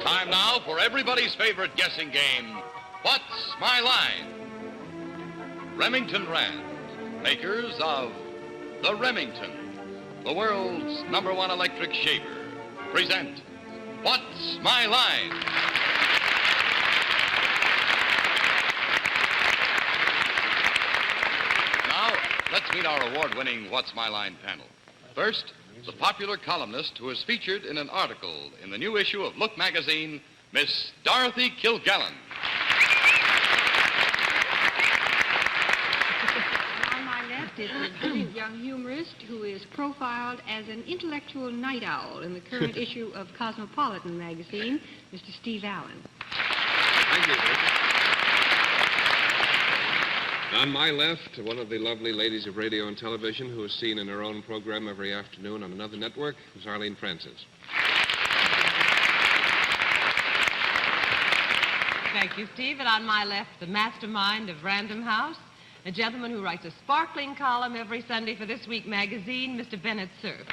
Time now for everybody's favorite guessing game, What's My Line? Remington Rand, makers of the Remington, the world's #1 electric shaver, present What's My Line? Now, let's meet our award-winning What's My Line panel. First, the popular columnist who is featured in an article in the new issue of Look magazine, Miss Dorothy Kilgallen. On my left is a brilliant young humorist who is profiled as an intellectual night owl in the current issue of Cosmopolitan magazine, Mr. Steve Allen. Thank you, Dick. On my left, one of the lovely ladies of radio and television who is seen in her own program every afternoon on another network is Arlene Francis. Thank you, Steve. And on my left, the mastermind of Random House, a gentleman who writes a sparkling column every Sunday for This Week magazine, Mr. Bennett Cerf.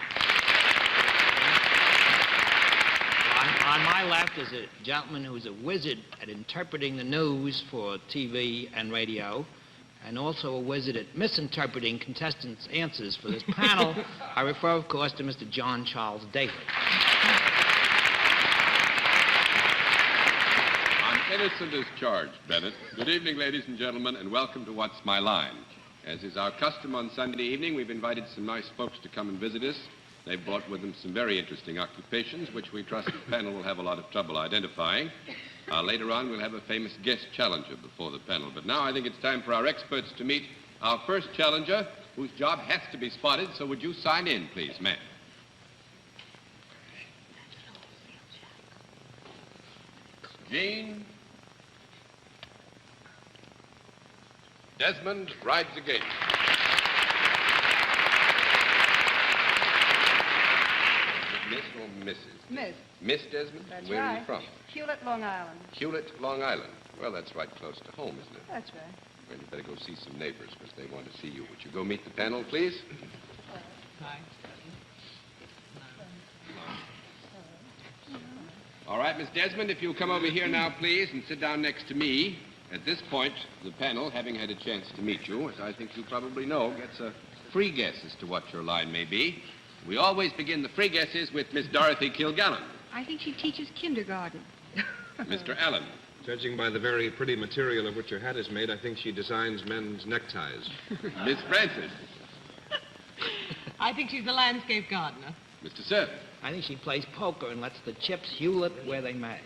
On my left is a gentleman who's a wizard at interpreting the news for TV and radio, and also a wizard at misinterpreting contestants' answers for this panel. I refer, of course, to Mr. John Charles Daly. I'm innocent as charged, Bennett. Good evening, ladies and gentlemen, and welcome to What's My Line. As is our custom on Sunday evening, we've invited some nice folks to come and visit us. They've brought with them some very interesting occupations, which we trust the panel will have a lot of trouble identifying. Later on, we'll have a famous guest challenger before the panel. But now I think it's time for our experts to meet our first challenger, whose job has to be spotted. So would you sign in, please, ma'am? Jean. Desmond rides again. Miss or Mrs.? Miss. Miss Desmond? That's Where right. are you from? Hewlett, Long Island. Hewlett, Long Island. Well, that's right close to home, isn't it? That's right. Well, you better go see some neighbors because they want to see you. Would you go meet the panel, please? Hi. All right, Miss Desmond, if you'll come over here now, please, and sit down next to me. At this point, the panel, having had a chance to meet you, as I think you probably know, gets a free guess as to what your line may be. We always begin the free guesses with Miss Dorothy Kilgallen. I think she teaches kindergarten. Mr. Allen. Judging by the very pretty material of which your hat is made, I think she designs men's neckties. Miss Francis. I think she's a landscape gardener. Mr. Cerf. I think she plays poker and lets the chips Hewlett where they may.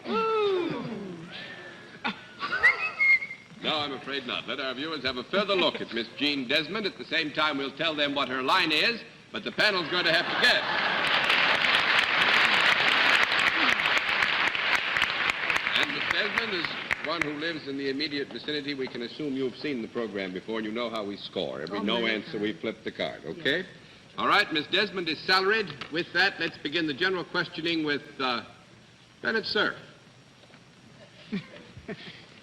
No, I'm afraid not. Let our viewers have a further look at Miss Jean Desmond. At the same time, we'll tell them what her line is, but the panel's going to have to guess. And Miss Desmond is one who lives in the immediate vicinity. We can assume you've seen the program before and you know how we score. Every no answer, we flip the card, okay? Yes. All right, Miss Desmond is salaried. With that, let's begin the general questioning with Bennett Cerf.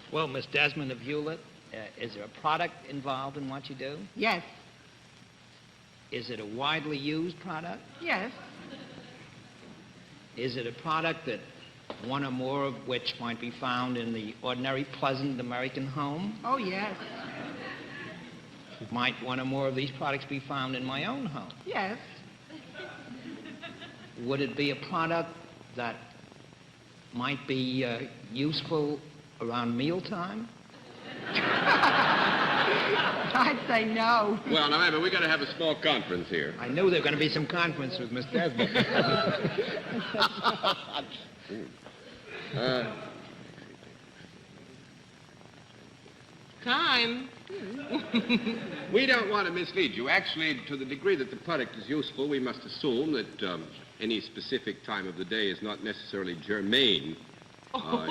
Well, Miss Desmond of Hewlett, is there a product involved in what you do? Yes. Is it a widely used product? Yes. Is it a product that one or more of which might be found in the ordinary, pleasant American home? Oh, yes. Might one or more of these products be found in my own home? Yes. Would it be a product that might be useful around mealtime? I'd say no. Well, now, Abby, we've got to have a small conference here. I knew there was going to be some conference with Miss Desmond. Time. We don't want to mislead you. Actually, to the degree that the product is useful, we must assume that any specific time of the day is not necessarily germane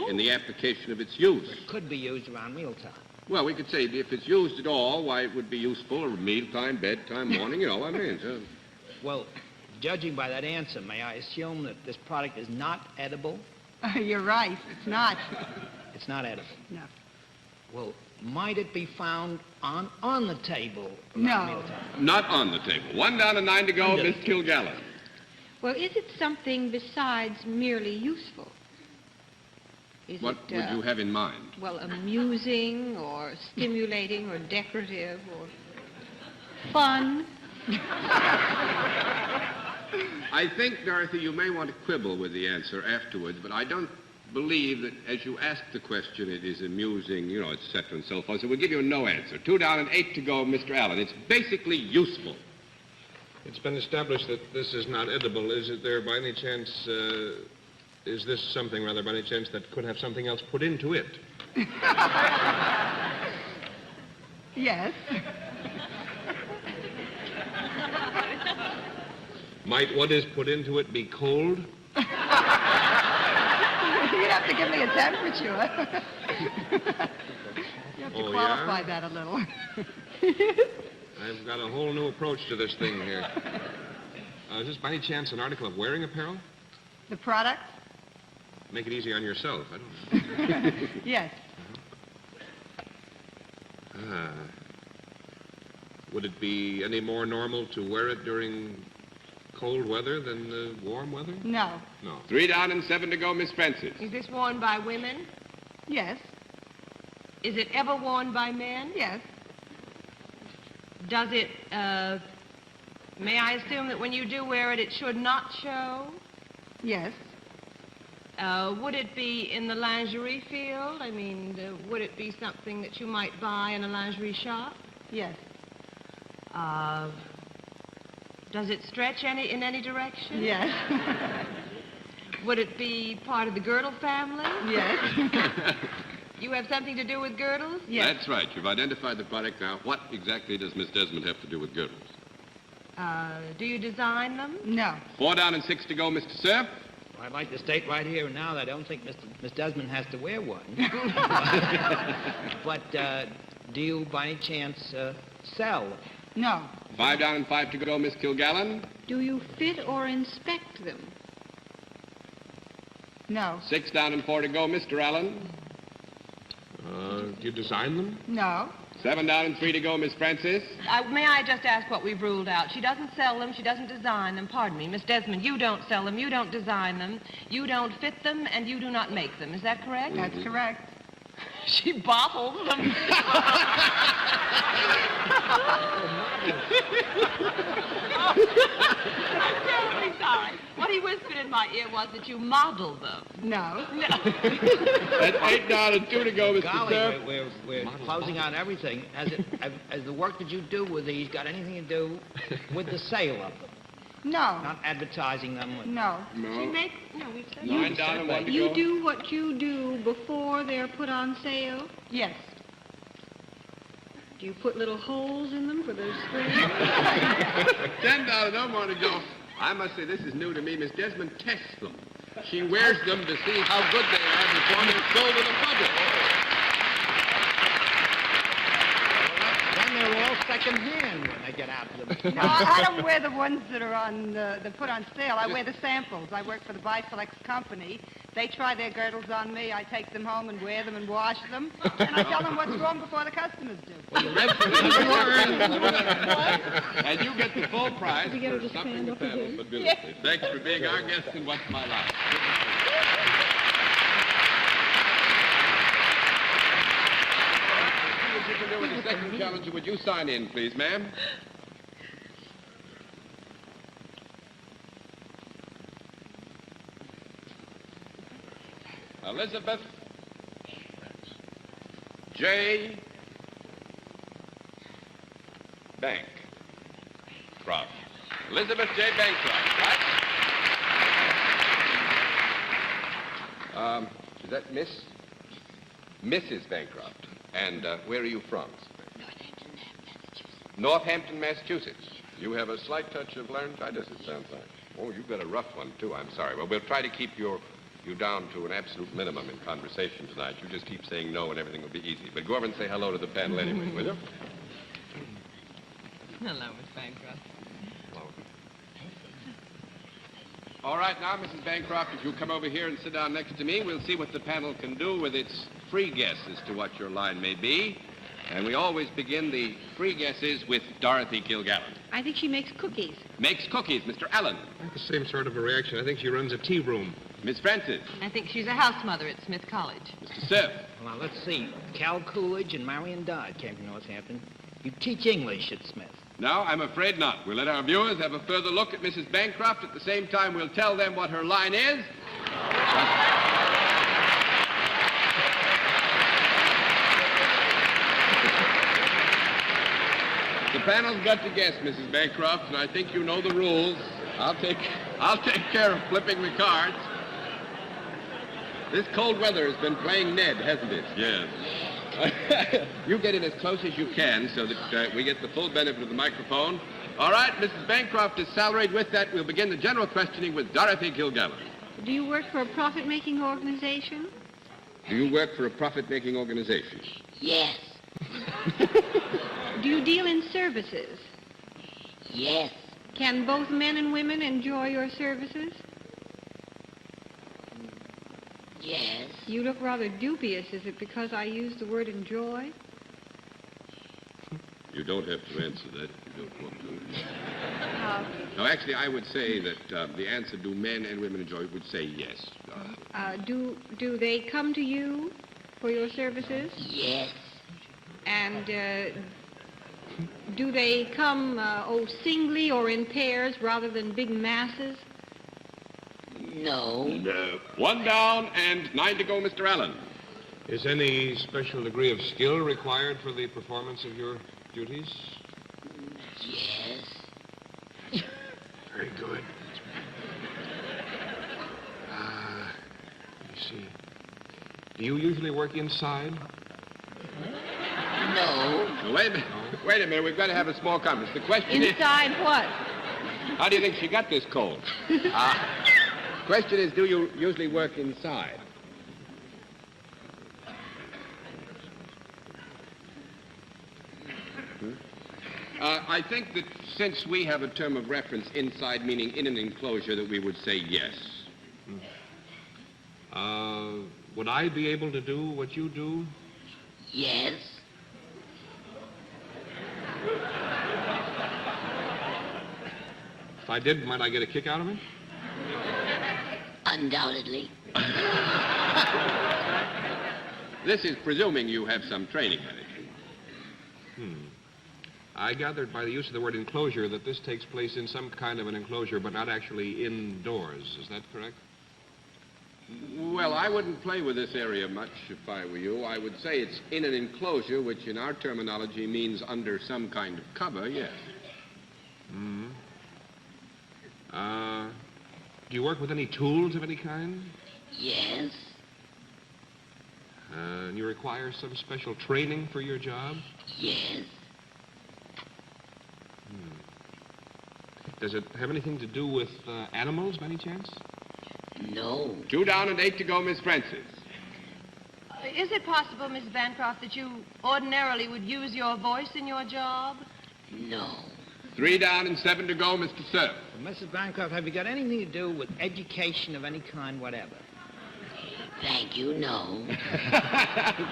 in the application of its use. It could be used around mealtime. Well, we could say if it's used at all, why, it would be useful at mealtime, bedtime, morning, you know what I mean. So. Well, judging by that answer, may I assume that this product is not edible? You're right. It's not. It's not edible? No. Well, might it be found on the table around No. mealtime? Not on the table. 1 down and 9 to go, Miss Kilgallen. Well, is it something besides merely useful? Is What it, would you have in mind? well, amusing or stimulating or decorative or fun? I think, Dorothy, you may want to quibble with the answer afterwards, but I don't believe that as you ask the question, it is amusing, et cetera and so forth. So we'll give you a no answer. 2 down and 8 to go, Mr. Allen. It's basically useful. It's been established that this is not edible. Is it there by any chance, is this something, rather, by any chance that could have something else put into it? Yes. Might what is put into it be cold? You'd have to give me a temperature. You have to Oh, qualify yeah? that a little. I've got a whole new approach to this thing here. Is this by any chance an article of wearing apparel? The product? Make it easy on yourself. I don't know. Yes. Ah. Would it be any more normal to wear it during cold weather than warm weather? No. No. 3 down and 7 to go, Miss Francis. Is this worn by women? Yes. Is it ever worn by men? Yes. Does it, may I assume that when you do wear it, it should not show? Yes. Would it be in the lingerie field? I mean, would it be something that you might buy in a lingerie shop? Yes. Does it stretch in any direction? Yes. Would it be part of the girdle family? Yes. You have something to do with girdles? Yes. That's right. You've identified the product. Now, what exactly does Miss Desmond have to do with girdles? Do you design them? No. 4 down and 6 to go, Mr. Cerf. Well, I'd like to state right here and now that I don't think Miss Desmond has to wear one. But do you, by any chance, sell? No. 5 down and 5 to go, Miss Kilgallen. Do you fit or inspect them? No. 6 down and 4 to go, Mr. Allen. Do you design them? No. 7 down and 3 to go, Miss Francis. May I just ask what we've ruled out? She doesn't sell them, she doesn't design them. Pardon me, Miss Desmond, you don't sell them, you don't design them, you don't fit them, and you do not make them. Is that correct? That's correct. She bottles them. I'm terribly sorry. What he whispered in my ear was that you model them. No. That's 8 down and 2 to go, Mr. Golly, Cerf. we're closing on everything. Has the work that you do with these got anything to do with the sale of them? No. Not advertising them? No. She No. makes, no, we've said 9 down and 1 to You go. do what you do before they're put on sale? Yes. Do you put little holes in them for those strings? 10 down and no more to go. I must say, this is new to me. Miss Desmond tests them. She wears them to see how good they are before they're sold to the public. Then they're all second-hand when they get out of them. No, I don't wear the ones that are on that put on sale. I wear the samples. I work for the Biselects company. They try their girdles on me. I take them home and wear them and wash them. And I tell them what's wrong before the customers do. And you get the full price We get her for to something stand the up panel again. but brilliantly. Thanks for being our guest in What's My Life. What you can do with the second challenge, would you sign in, please, ma'am? Elizabeth J. Bancroft. Elizabeth J. Bancroft, right? Is that Miss? Mrs. Bancroft. And where are you from? Northampton, Massachusetts. You have a slight touch of laryngitis, it sounds like. Oh, you've got a rough one, too. I'm sorry. Well, we'll try to keep you down to an absolute minimum in conversation tonight. You just keep saying no and everything will be easy. But go over and say hello to the panel anyway, will you? Hello, Miss Bancroft. All right, now, Mrs. Bancroft, if you'll come over here and sit down next to me, we'll see what the panel can do with its free guess as to what your line may be. And we always begin the free guesses with Dorothy Kilgallen. I think she makes cookies. Makes cookies, Mr. Allen. The same sort of a reaction. I think she runs a tea room. Miss Francis. I think she's a house mother at Smith College. Mr. Cerf. Well, now, let's see. Cal Coolidge and Marion Dodd came from Northampton. You teach English at Smith. No, I'm afraid not. We'll let our viewers have a further look at Mrs. Bancroft. At the same time, we'll tell them what her line is. The panel's got to guess, Mrs. Bancroft, and I think you know the rules. I'll take care of flipping the cards. This cold weather has been playing Ned, hasn't it? Yes. You get in as close as you can so that we get the full benefit of the microphone. All right, Mrs. Bancroft is salaried. With that, we'll begin the general questioning with Dorothy Kilgallen. Do you work for a profit-making organization? Do you work for a profit-making organization? Yes. Do you deal in services? Yes. Can both men and women enjoy your services? Yes. You look rather dubious. Is it because I used the word enjoy? You don't have to answer that if you don't want to. No, actually, I would say that the answer, do men and women enjoy, would say yes. Do they come to you for your services? Yes. And do they come, singly or in pairs rather than big masses? No. No. 1 down and 9 to go, Mr. Allen. Is any special degree of skill required for the performance of your duties? Yes. Very good. Let me see. Do you usually work inside? No. Now, wait a minute. We've got to have a small conference. The question Inside what? is, how do you think she got this cold? Question is, do you usually work inside? I think that since we have a term of reference, inside, meaning in an enclosure, that we would say yes. Would I be able to do what you do? Yes. If I did, might I get a kick out of it? Undoubtedly. This is presuming you have some training in it. I gathered by the use of the word enclosure that this takes place in some kind of an enclosure, but not actually indoors. Is that correct? Well, I wouldn't play with this area much if I were you. I would say it's in an enclosure, which in our terminology means under some kind of cover, yes. Do you work with any tools of any kind? Yes. And you require some special training for your job? Yes. Does it have anything to do with animals, by any chance? No. 2 down and 8 to go, Miss Francis. Is it possible, Miss Bancroft, that you ordinarily would use your voice in your job? No. 3 down and 7 to go, Mr. Cerf. Well, Mrs. Bancroft, have you got anything to do with education of any kind, whatever? Thank you, no.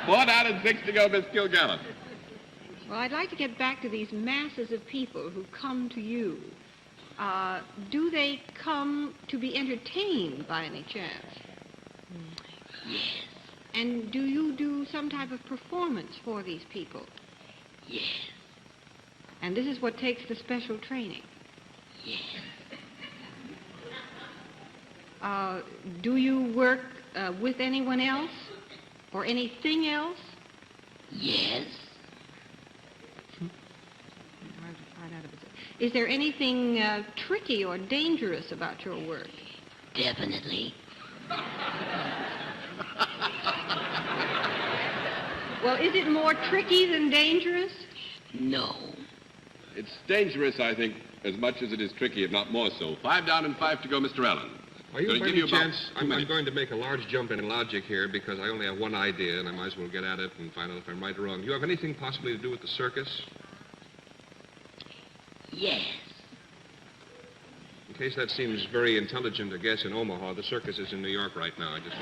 4 down and 6 to go, Miss Kilgallen. Well, I'd like to get back to these masses of people who come to you. Do they come to be entertained by any chance? Yes. And do you do some type of performance for these people? Yes. And this is what takes the special training. Yes. Do you work with anyone else or anything else? Yes. Is there anything tricky or dangerous about your work? Definitely. Well, is it more tricky than dangerous? No. It's dangerous, I think, as much as it is tricky, if not more so. 5 down and 5 to go, Mr. Allen. Are you, Gonna by give any you about chance, 2 I'm minutes. going to make a large jump in logic here because I only have one idea and I might as well get at it and find out if I'm right or wrong. Do you have anything possibly to do with the circus? Yes. In case that seems very intelligent to guess in Omaha, the circus is in New York right now. I just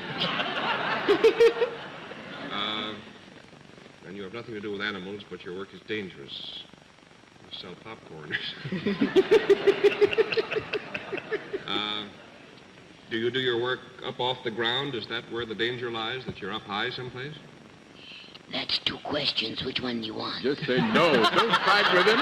and you have nothing to do with animals, but your work is dangerous. You sell popcorn. Do you do your work up off the ground? Is that where the danger lies, that you're up high someplace? That's 2 questions. Which one do you want? Just say no. Don't fight with him.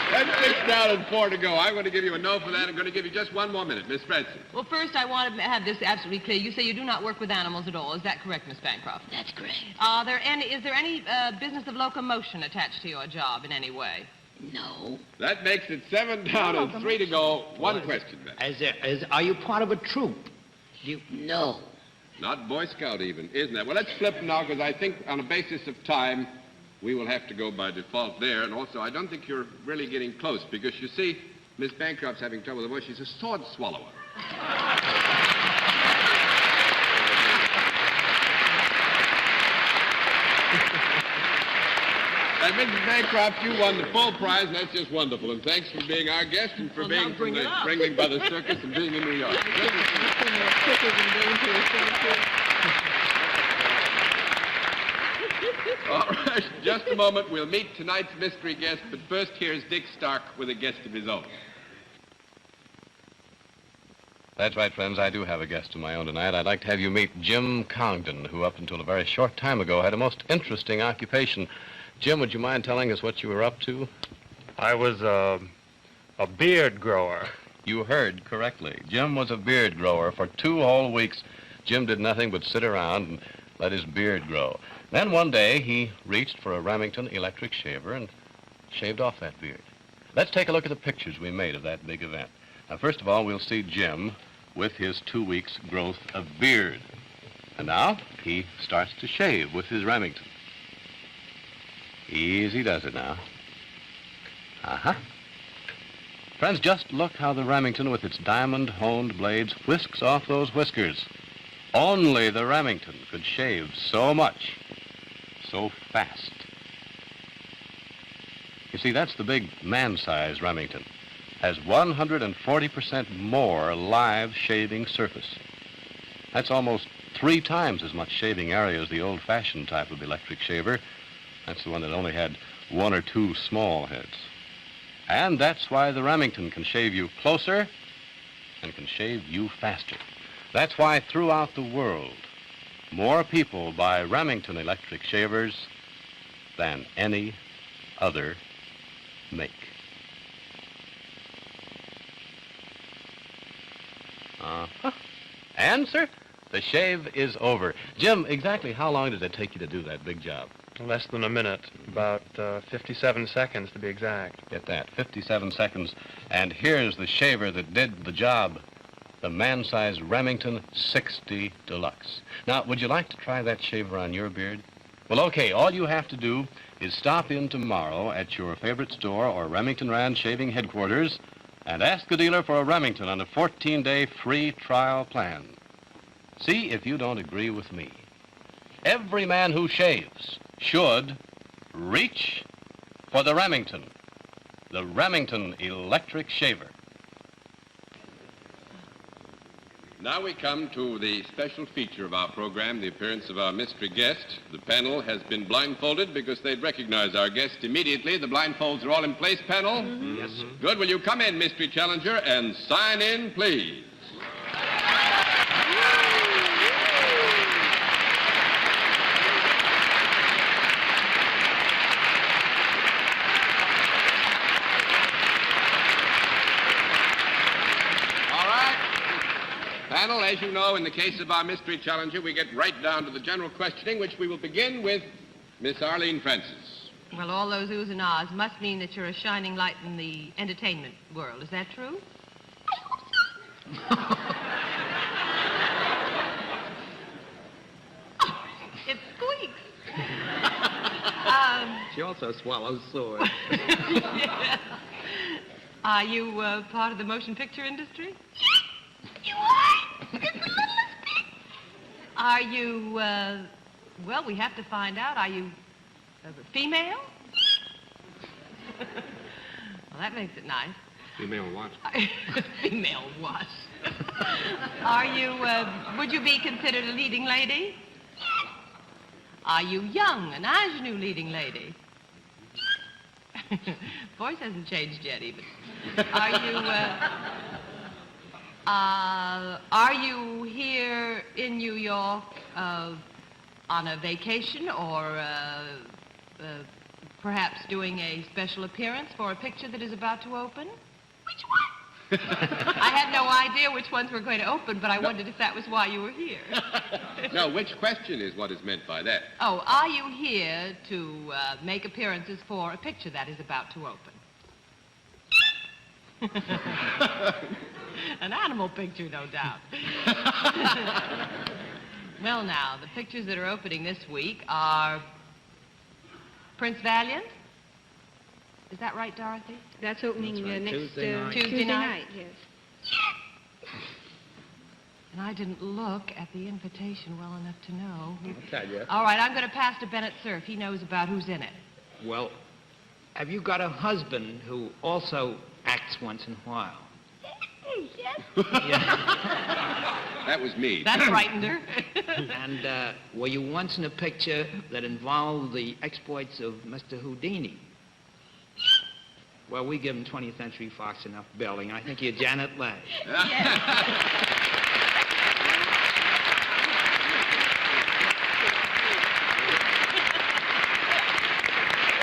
That's 6 down and 4 to go. I'm going to give you a no for that. I'm going to give you just 1 more minute. Miss Fredson. Well, first, I want to have this absolutely clear. You say you do not work with animals at all. Is that correct, Miss Bancroft? That's correct. Is there any business of locomotion attached to your job in any way? No. That makes it 7 down and 3 to go. One question, then. Are you part of a troop? No. Not Boy Scout even, isn't that? Well, let's flip now, because I think on a basis of time, we will have to go by default there. And also, I don't think you're really getting close, because you see, Miss Bancroft's having trouble with the voice. She's a sword swallower. And Mrs. Bancroft, you won the full prize, and that's just wonderful. And thanks for being our guest and for being from the Ringling Brothers Circus and being in New York. All right, just a moment. We'll meet tonight's mystery guest, but first here's Dick Stark with a guest of his own. That's right, friends. I do have a guest of my own tonight. I'd like to have you meet Jim Congdon, who up until a very short time ago had a most interesting occupation. Jim, would you mind telling us what you were up to? I was a beard grower. You heard correctly. Jim was a beard grower. For 2 whole weeks, Jim did nothing but sit around and let his beard grow. Then one day, he reached for a Remington electric shaver and shaved off that beard. Let's take a look at the pictures we made of that big event. Now, first of all, we'll see Jim with his 2 weeks' growth of beard. And now, he starts to shave with his Remington. Easy does it now. Uh-huh. Friends, just look how the Remington with its diamond-honed blades whisks off those whiskers. Only the Remington could shave so much, so fast. You see, that's the big man-size Remington. Has 140% more live shaving surface. That's almost 3 times as much shaving area as the old-fashioned type of electric shaver. That's the one that only had 1 or 2 small heads. And that's why the Remington can shave you closer and can shave you faster. That's why throughout the world, more people buy Remington electric shavers than any other make. Uh-huh. Answer? The shave is over. Jim, exactly how long did it take you to do that big job? Less than a minute. About 57 seconds, to be exact. Get that, 57 seconds. And here's the shaver that did the job. The man-sized Remington 60 Deluxe. Now, would you like to try that shaver on your beard? Well, okay, all you have to do is stop in tomorrow at your favorite store or Remington Rand shaving headquarters and ask the dealer for a Remington on a 14-day free trial plan. See if you don't agree with me. Every man who shaves should reach for the Remington electric shaver. Now we come to the special feature of our program, the appearance of our mystery guest. The panel has been blindfolded because they'd recognize our guest immediately. The blindfolds are all in place, panel? Mm-hmm. Yes, sir. Good. Will you come in, mystery challenger, and sign in, please? Panel, as you know, in the case of our mystery challenger, we get right down to the general questioning, which we will begin with Miss Arlene Francis. Well, all those oohs and ahs must mean that you're a shining light in the entertainment world. Is that true? It squeaks. She also swallows swords. Yeah. Are you part of the motion picture industry? You are? Just the littlest bit. Are you, well, we have to find out. Are you female? Well, that makes it nice. Female what? Female what? Are you, would you be considered a leading lady? Are you young, an ingenue leading lady? Voice hasn't changed yet, even. Are you here in New York on a vacation or perhaps doing a special appearance for a picture that is about to open? Which one? I had no idea which ones were going to open, but I wondered if that was why you were here. No, which question is what is meant by that? Oh, are you here to make appearances for a picture that is about to open? An animal picture, no doubt. Well, now, the pictures that are opening this week are Prince Valiant. Is that right, Dorothy? That's opening That's right. next Tuesday night. yes. And I didn't look at the invitation well enough to know. I'll tell you. All right, I'm going to pass to Bennett Cerf. He knows about who's in it. Well, have you got a husband who also acts once in a while? Yes. That was me. That frightened her. And were you once in a picture that involved the exploits of Mr. Houdini? Well, we give him 20th Century Fox enough billing. I think you're Janet Leigh.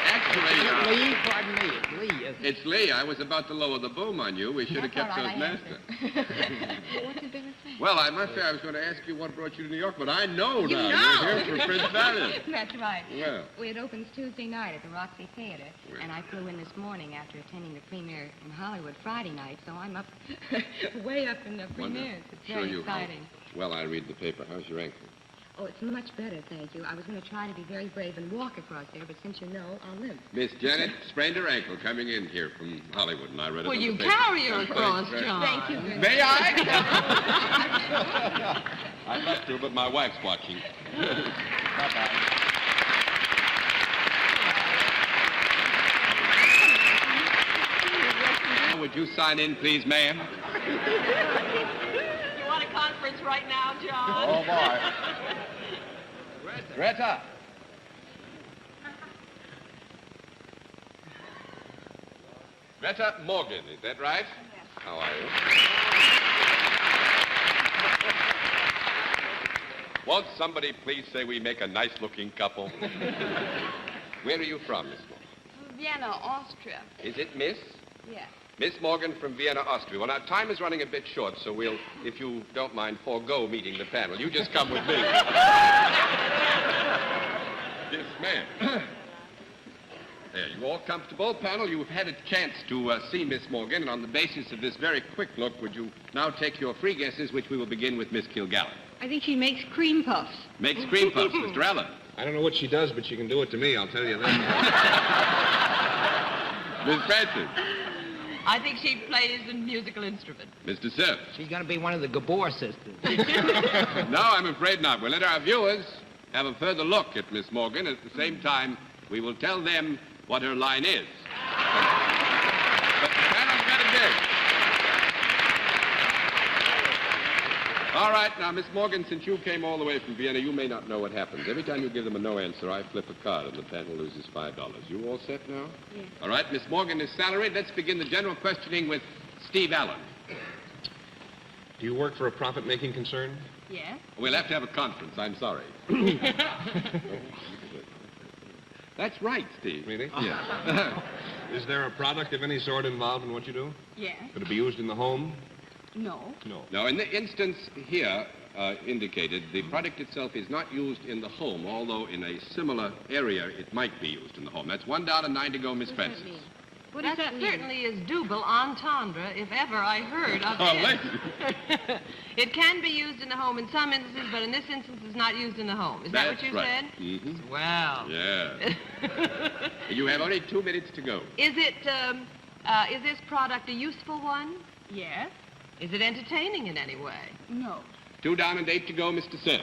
Actually, Lee, pardon me, it's Lee, isn't it? it's Lee. I was about to lower the boom on you. We should have kept those master. What did Bennett say? Well, I must say I was going to ask you what brought you to New York, but I know You now. know. You're here for Prince Valiant. That's right. Well. It opens Tuesday night at the Roxy Theater, Well. and I flew in this morning after attending the premiere in Hollywood Friday night, so I'm up, way up in the premieres. It's Sure very you exciting. Well, I read the paper. How's your ankle? Oh, it's much better, thank you. I was going to try to be very brave and walk across there, but since you know, I'll limp. Miss Janet sprained her ankle coming in here from Hollywood, and I read it Will in you the paper. carry her That's across, right. John? Thank you very May I? I'd love to, but my wife's watching. Bye-bye. Would you sign in, please, ma'am? You want a conference right now, John? Oh, boy. Greta. Greta Morgan, is that right? Yes. How are you? Won't somebody please say we make a nice-looking couple? Where are you from, Miss Morgan? Vienna, Austria. Is it Miss? Yes. Miss Morgan from Vienna, Austria. Well, our time is running a bit short, so we'll, if you don't mind, forego meeting the panel. You just come with me. Yes, ma'am. There, you all comfortable? Panel, you've had a chance to see Miss Morgan, and on the basis of this very quick look, would you now take your free guesses, which we will begin with Miss Kilgallen. I think she makes cream puffs. Makes cream puffs, Mr. Allen. I don't know what she does, but she can do it to me, I'll tell you that. Miss Francis. I think she plays a musical instrument. Mr. Cerf. She's going to be one of the Gabor sisters. No, I'm afraid not. We'll let our viewers have a further look at Miss Morgan. At the same time, we will tell them what her line is. But the panel's got a dig. All right, now, Miss Morgan, since you came all the way from Vienna, you may not know what happens. Every time you give them a no answer, I flip a card and the panel loses $5. You all set now? Yes. All right, Miss Morgan is salaried. Let's begin the general questioning with Steve Allen. Do you work for a profit-making concern? Yes? We'll have to have a conference. I'm sorry. That's right, Steve. Really? Yeah. Is there a product of any sort involved in what you do? Yes. Could it be used in the home? No. No. Now, in the instance here indicated, the product itself is not used in the home, although in a similar area it might be used in the home. That's $1 and 9 to go, Miss Francis. What does That that certainly is double entendre, if ever I heard of Oh, it. lady. It can be used in the home in some instances, but in this instance it's not used in the home. Is that what you right. said? Mm-hmm. Well. Yeah. You have only 2 minutes to go. Is this product a useful one? Yes. Is it entertaining in any way? No. 2 down and 8 to go, Mr. Cerf.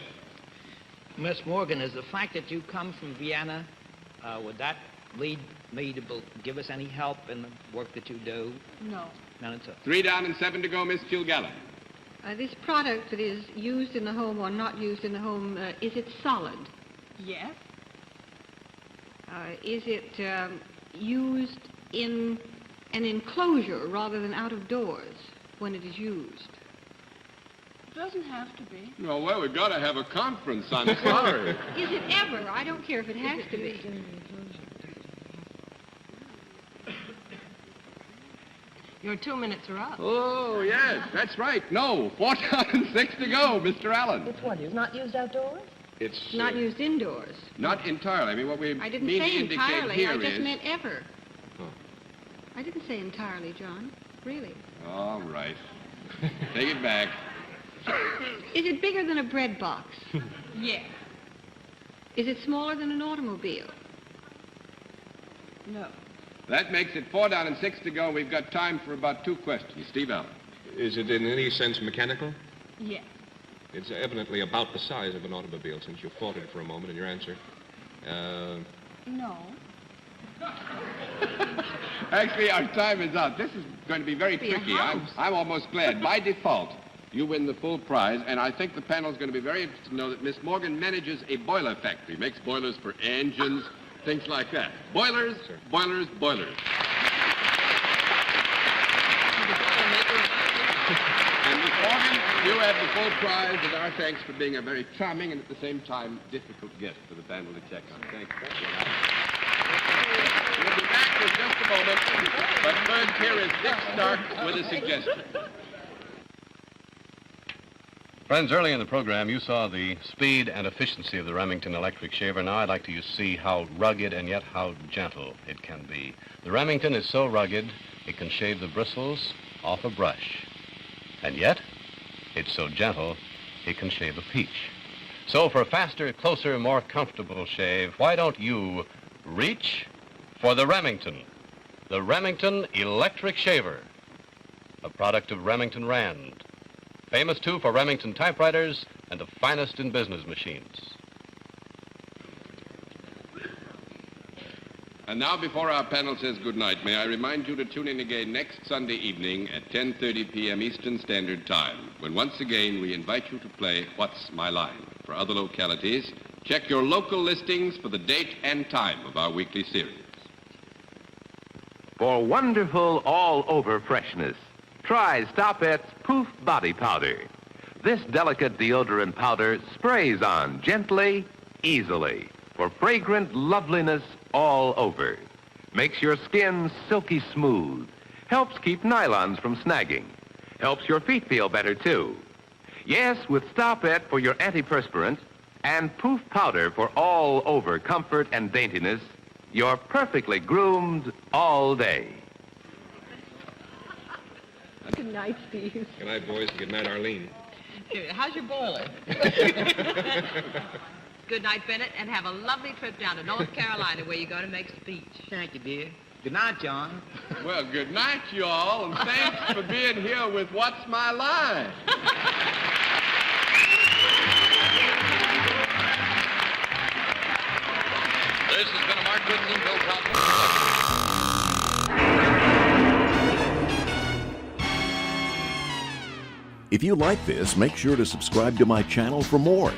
Miss Morgan, is the fact that you come from Vienna, would that lead me to give us any help in the work that you do? No. None at all. 3 down and 7 to go, Miss Kilgallen. This product that is used in the home or not used in the home, is it solid? Yes. Is it used in an enclosure rather than out of doors when it is used? It doesn't have to be. No, well, we've got to have a conference. I'm sorry. Is it ever? I don't care if it has to be. Your 2 minutes are up. Oh, yes, that's right. No, 4 down and 6 to go, Mr. Allen. It's what, is not used outdoors? It's Not used indoors. Not entirely. I mean, what we I didn't mean to say indicate entirely. here I just is... meant ever. Oh. I didn't say entirely, John. Really. All right. Take it back. Is it bigger than a bread box? Yes. Is it smaller than an automobile? No. That makes it 4 down and 6 to go, and we've got time for about 2 questions. Steve Allen. Is it in any sense mechanical? Yes. It's evidently about the size of an automobile, since you faltered for a moment in your answer. No. Actually, our time is out. This is going to be very tricky. I'm almost glad. By default, you win the full prize, and I think the panel is going to be very interested to know that Miss Morgan manages a boiler factory, makes boilers for engines, things like that. Boilers, boilers, boilers. And Miss Morgan, you have the full prize, and our thanks for being a very charming and at the same time difficult guest for the panel to check on. Thank you. We'll be back in just a moment, but first here is Dick Stark with a suggestion. Friends, early in the program, you saw the speed and efficiency of the Remington electric shaver. Now I'd like you to see how rugged and yet how gentle it can be. The Remington is so rugged, it can shave the bristles off a brush. And yet, it's so gentle, it can shave a peach. So for a faster, closer, more comfortable shave, why don't you reach for the Remington electric shaver, a product of Remington Rand. Famous, too, for Remington typewriters and the finest in business machines. And now, before our panel says goodnight, may I remind you to tune in again next Sunday evening at 10:30 p.m. Eastern Standard Time, when once again we invite you to play What's My Line? For other localities, check your local listings for the date and time of our weekly series. For wonderful all-over freshness, try Stop-Et's Poof Body Powder. This delicate deodorant powder sprays on gently, easily, for fragrant loveliness all over. Makes your skin silky smooth. Helps keep nylons from snagging. Helps your feet feel better, too. Yes, with Stop-Et for your antiperspirant and Poof Powder for all-over comfort and daintiness, you're perfectly groomed all day. Good night, Steve. Good night, boys. Good night, Arlene. How's your boiler? Good night, Bennett, and have a lovely trip down to North Carolina where you're going to make a speech. Thank you, dear. Good night, John. Well, good night, you all, and thanks for being here with What's My Line? This has been a Mark Goodson, Bill Troutman. If you like this, make sure to subscribe to my channel for more.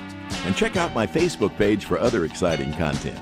And check out my Facebook page for other exciting content.